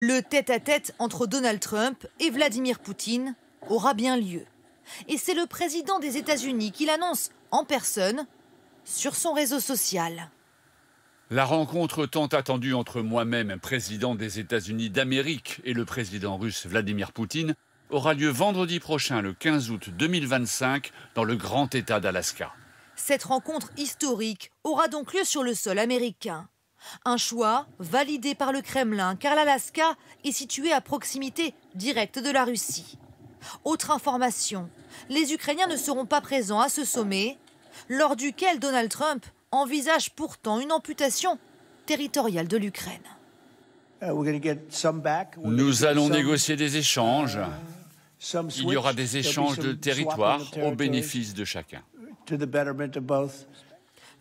Le tête-à-tête entre Donald Trump et Vladimir Poutine aura bien lieu. Et c'est le président des États-Unis qui l'annonce en personne sur son réseau social. La rencontre tant attendue entre moi-même, président des États-Unis d'Amérique, et le président russe Vladimir Poutine aura lieu vendredi prochain, le 15 août 2025, dans le grand État d'Alaska. Cette rencontre historique aura donc lieu sur le sol américain. Un choix validé par le Kremlin, car l'Alaska est situé à proximité directe de la Russie. Autre information, les Ukrainiens ne seront pas présents à ce sommet, lors duquel Donald Trump envisage pourtant une amputation territoriale de l'Ukraine. Nous allons négocier des échanges. Il y aura des échanges de territoires au bénéfice de chacun.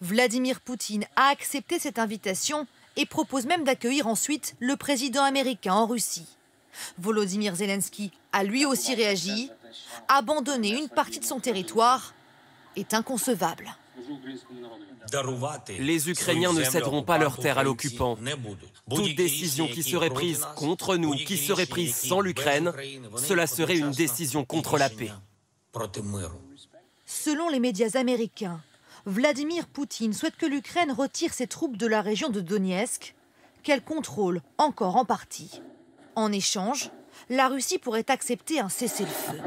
Vladimir Poutine a accepté cette invitation et propose même d'accueillir ensuite le président américain en Russie. Volodymyr Zelensky a lui aussi réagi. Abandonner une partie de son territoire est inconcevable. Les Ukrainiens ne céderont pas leur terre à l'occupant. Toute décision qui serait prise contre nous, qui serait prise sans l'Ukraine, cela serait une décision contre la paix. Selon les médias américains, Vladimir Poutine souhaite que l'Ukraine retire ses troupes de la région de Donetsk, qu'elle contrôle encore en partie. En échange, la Russie pourrait accepter un cessez-le-feu.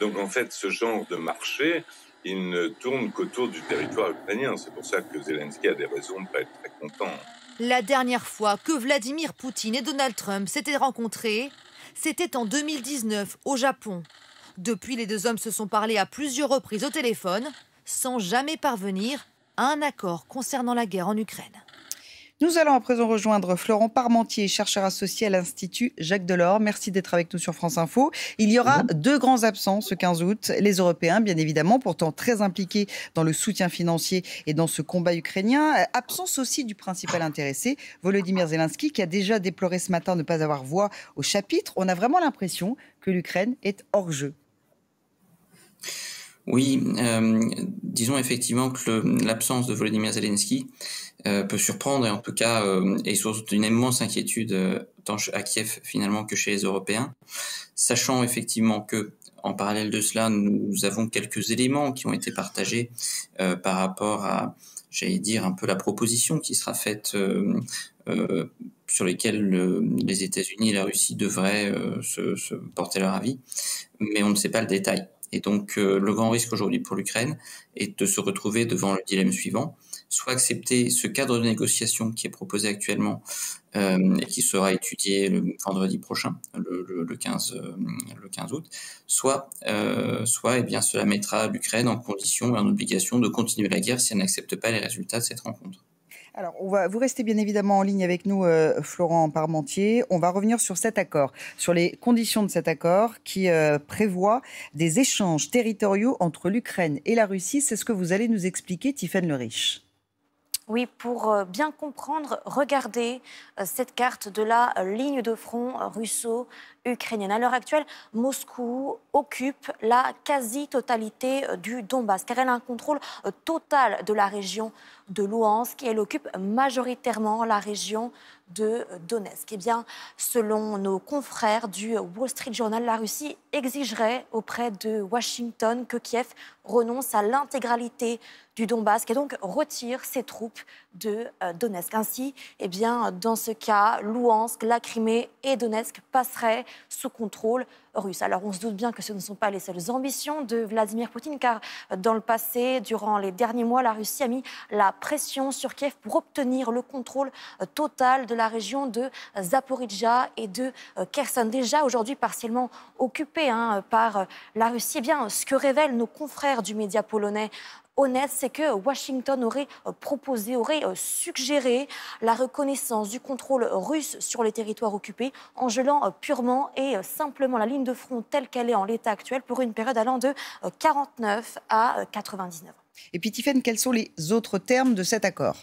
Donc en fait, ce genre de marché, il ne tourne qu'autour du territoire ukrainien. C'est pour ça que Zelensky a des raisons de ne pas être très content. La dernière fois que Vladimir Poutine et Donald Trump s'étaient rencontrés, c'était en 2019 au Japon. Depuis, les deux hommes se sont parlé à plusieurs reprises au téléphone, sans jamais parvenir à un accord concernant la guerre en Ukraine. Nous allons à présent rejoindre Florent Parmentier, chercheur associé à l'Institut Jacques Delors. Merci d'être avec nous sur France Info. Il y aura deux grands absents ce 15 août. Les Européens, bien évidemment, pourtant très impliqués dans le soutien financier et dans ce combat ukrainien. Absence aussi du principal intéressé, Volodymyr Zelensky, qui a déjà déploré ce matin ne pas avoir voix au chapitre. On a vraiment l'impression que l'Ukraine est hors jeu. Oui, disons effectivement que l'absence de Volodymyr Zelensky peut surprendre et en tout cas est source d'une immense inquiétude tant à Kiev finalement que chez les Européens, sachant effectivement que en parallèle de cela, nous avons quelques éléments qui ont été partagés par rapport à, j'allais dire, un peu la proposition qui sera faite sur lesquels les États-Unis et la Russie devraient se porter leur avis, mais on ne sait pas le détail. Et donc, le grand risque aujourd'hui pour l'Ukraine est de se retrouver devant le dilemme suivant, soit accepter ce cadre de négociation qui est proposé actuellement et qui sera étudié le vendredi prochain, le 15 août, soit eh bien, cela mettra l'Ukraine en condition et en obligation de continuer la guerre si elle n'accepte pas les résultats de cette rencontre. Alors, vous restez bien évidemment en ligne avec nous, Florent Parmentier. On va revenir sur cet accord, sur les conditions de cet accord qui prévoit des échanges territoriaux entre l'Ukraine et la Russie. C'est ce que vous allez nous expliquer, Tiffaine Le Riche. Oui, pour bien comprendre, regardez cette carte de la ligne de front russo-ukrainienne. À l'heure actuelle, Moscou occupe la quasi-totalité du Donbass, car elle a un contrôle total de la région de Louhansk et elle occupe majoritairement la région de Donetsk. Eh bien, selon nos confrères du Wall Street Journal, la Russie exigerait auprès de Washington que Kiev renonce à l'intégralité du Donbass et donc retire ses troupes de Donetsk. Ainsi, eh bien, dans ce cas, Louhansk, la Crimée et Donetsk passeraient sous contrôle russe. Alors on se doute bien que ce ne sont pas les seules ambitions de Vladimir Poutine, car dans le passé, durant les derniers mois, la Russie a mis la pression sur Kiev pour obtenir le contrôle total de la région de Zaporijjia et de Kherson, déjà aujourd'hui partiellement occupée par la Russie. Eh bien, ce que révèlent nos confrères du média polonais honnête, c'est que Washington aurait suggéré la reconnaissance du contrôle russe sur les territoires occupés en gelant purement et simplement la ligne de front telle qu'elle est en l'état actuel pour une période allant de 49 à 99 ans. Et puis Tiffaine, quels sont les autres termes de cet accord ?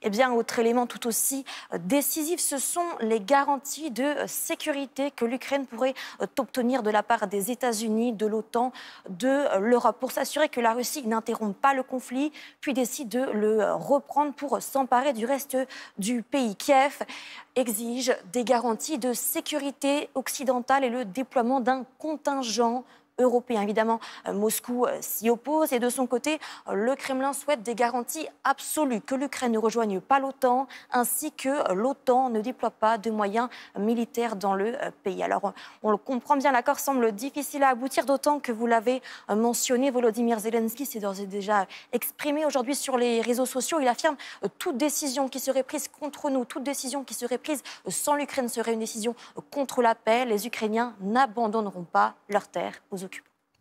Eh bien, autre élément tout aussi décisif, ce sont les garanties de sécurité que l'Ukraine pourrait obtenir de la part des États-Unis, de l'OTAN, de l'Europe, pour s'assurer que la Russie n'interrompt pas le conflit, puis décide de le reprendre pour s'emparer du reste du pays. Kiev exige des garanties de sécurité occidentale et le déploiement d'un contingent européen. Évidemment, Moscou s'y oppose et de son côté, le Kremlin souhaite des garanties absolues, que l'Ukraine ne rejoigne pas l'OTAN ainsi que l'OTAN ne déploie pas de moyens militaires dans le pays. Alors, on le comprend bien, l'accord semble difficile à aboutir, d'autant que vous l'avez mentionné, Volodymyr Zelensky s'est d'ores et déjà exprimé aujourd'hui sur les réseaux sociaux. Il affirme toute décision qui serait prise contre nous, toute décision qui serait prise sans l'Ukraine serait une décision contre la paix. Les Ukrainiens n'abandonneront pas leurs terres aux occupants.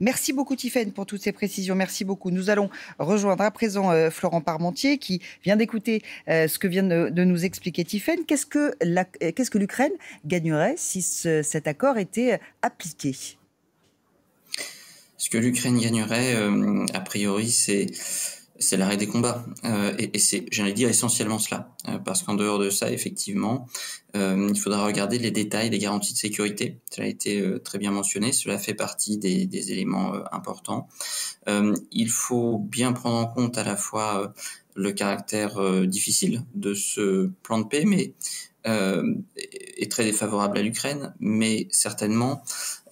Merci beaucoup Tiffaine pour toutes ces précisions. Merci beaucoup. Nous allons rejoindre à présent Florent Parmentier qui vient d'écouter ce que vient de nous expliquer Tiffaine. Qu'est-ce que l'Ukraine gagnerait si cet accord était appliqué ? Ce que l'Ukraine gagnerait, a priori, c'est l'arrêt des combats. Et c'est, j'allais dire, essentiellement cela. Parce qu'en dehors de ça, effectivement, il faudra regarder les détails des garanties de sécurité. Cela a été très bien mentionné. Cela fait partie des éléments importants. Il faut bien prendre en compte à la fois le caractère difficile de ce plan de paix, mais est très défavorable à l'Ukraine, mais certainement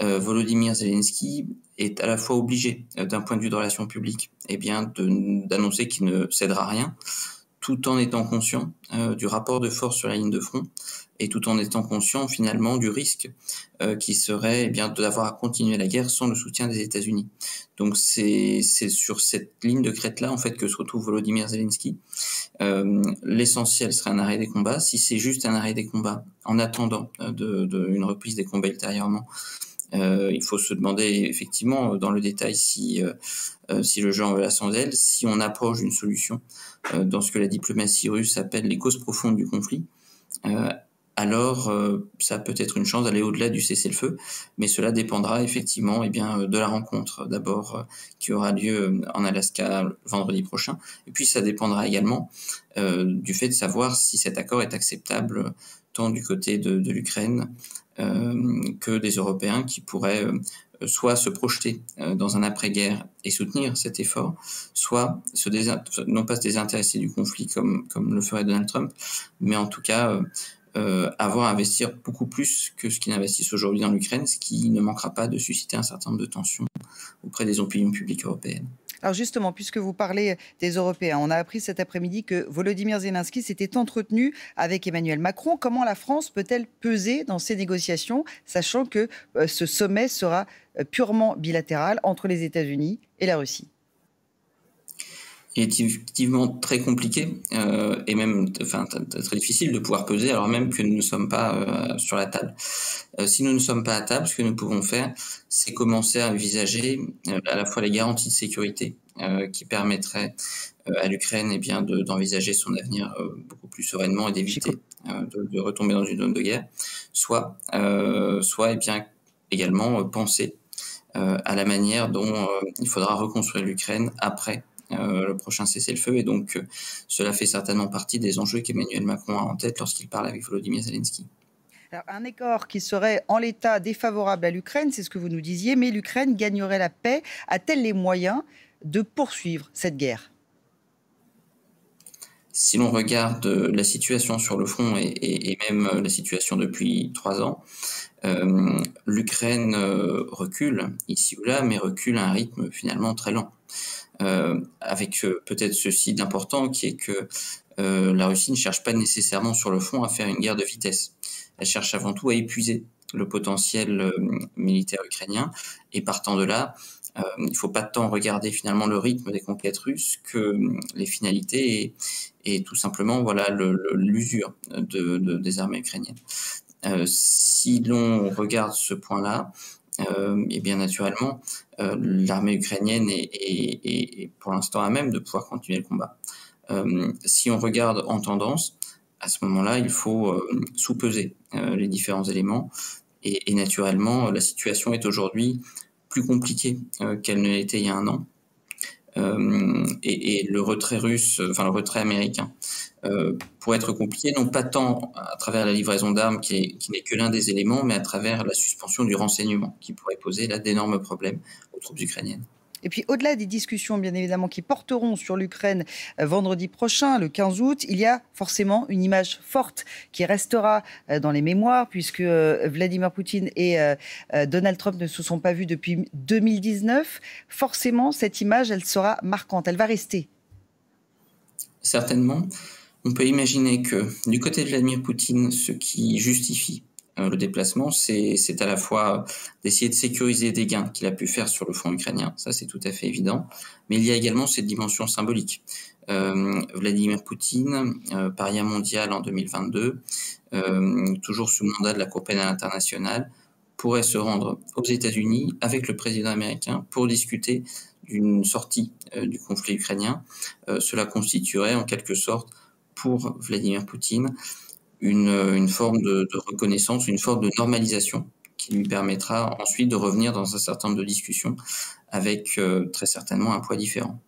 Volodymyr Zelensky est à la fois obligé, d'un point de vue de relations publiques, d'annoncer qu'il ne cédera rien, tout en étant conscient du rapport de force sur la ligne de front et tout en étant conscient finalement du risque qui serait d'avoir à continuer la guerre sans le soutien des États-Unis. Donc c'est sur cette ligne de crête-là en fait que se retrouve Volodymyr Zelensky. L'essentiel serait un arrêt des combats. Si c'est juste un arrêt des combats en attendant une reprise des combats ultérieurement, il faut se demander effectivement dans le détail si le jeu en veut la chandelle, si on approche d'une solution dans ce que la diplomatie russe appelle les causes profondes du conflit, alors ça peut être une chance d'aller au-delà du cessez-le-feu, mais cela dépendra effectivement de la rencontre d'abord qui aura lieu en Alaska vendredi prochain, et puis ça dépendra également du fait de savoir si cet accord est acceptable tant du côté de l'Ukraine que des Européens qui pourraient soit se projeter dans un après-guerre et soutenir cet effort, soit non pas se désintéresser du conflit comme le ferait Donald Trump, mais en tout cas avoir à investir beaucoup plus que ce qu'ils investissent aujourd'hui dans l'Ukraine, ce qui ne manquera pas de susciter un certain nombre de tensions auprès des opinions publiques européennes. Alors justement, puisque vous parlez des Européens, on a appris cet après-midi que Volodymyr Zelensky s'était entretenu avec Emmanuel Macron. Comment la France peut-elle peser dans ces négociations, sachant que ce sommet sera purement bilatéral entre les États-Unis et la Russie ? Il est effectivement très compliqué et même très difficile de pouvoir peser alors même que nous ne sommes pas sur la table. Si nous ne sommes pas à table, ce que nous pouvons faire, c'est commencer à envisager à la fois les garanties de sécurité qui permettraient à l'Ukraine d'envisager son avenir beaucoup plus sereinement et d'éviter de retomber dans une zone de guerre, soit également penser à la manière dont il faudra reconstruire l'Ukraine après le prochain cessez-le-feu, et donc cela fait certainement partie des enjeux qu'Emmanuel Macron a en tête lorsqu'il parle avec Volodymyr Zelensky. Alors, un accord qui serait en l'état défavorable à l'Ukraine, c'est ce que vous nous disiez, mais l'Ukraine gagnerait la paix. A-t-elle les moyens de poursuivre cette guerre ? Si l'on regarde la situation sur le front et même la situation depuis 3 ans, l'Ukraine recule ici ou là, mais recule à un rythme finalement très lent. Avec peut-être ceci d'important qui est que la Russie ne cherche pas nécessairement sur le front à faire une guerre de vitesse. Elle cherche avant tout à épuiser le potentiel militaire ukrainien, et partant de là, il ne faut pas tant regarder finalement le rythme des conquêtes russes que les finalités et tout simplement l'usure des armées ukrainiennes. Si l'on regarde ce point-là, et bien naturellement, l'armée ukrainienne est pour l'instant à même de pouvoir continuer le combat. Si on regarde en tendance, à ce moment-là, il faut sous-peser les différents éléments. Et naturellement, la situation est aujourd'hui plus compliquée qu'elle ne l'était il y a un an. et le retrait russe, enfin le retrait américain, pourrait être compliqué, non pas tant à travers la livraison d'armes qui n'est que l'un des éléments, mais à travers la suspension du renseignement, qui pourrait poser là d'énormes problèmes aux troupes ukrainiennes. Et puis, au-delà des discussions, bien évidemment, qui porteront sur l'Ukraine vendredi prochain, le 15 août, il y a forcément une image forte qui restera dans les mémoires, puisque Vladimir Poutine et Donald Trump ne se sont pas vus depuis 2019. Forcément, cette image, elle sera marquante, elle va rester. Certainement. On peut imaginer que du côté de Vladimir Poutine, ce qui justifie le déplacement, c'est à la fois d'essayer de sécuriser des gains qu'il a pu faire sur le front ukrainien, ça c'est tout à fait évident, mais il y a également cette dimension symbolique. Vladimir Poutine, paria mondial en 2022, toujours sous mandat de la Cour pénale internationale, pourrait se rendre aux États-Unis avec le président américain pour discuter d'une sortie du conflit ukrainien. Cela constituerait en quelque sorte pour Vladimir Poutine une forme de reconnaissance, une forme de normalisation qui lui permettra ensuite de revenir dans un certain nombre de discussions avec très certainement un poids différent.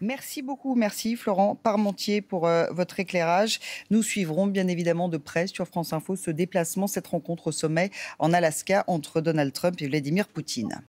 Merci beaucoup, merci Florent Parmentier pour votre éclairage. Nous suivrons bien évidemment de près sur France Info ce déplacement, cette rencontre au sommet en Alaska entre Donald Trump et Vladimir Poutine.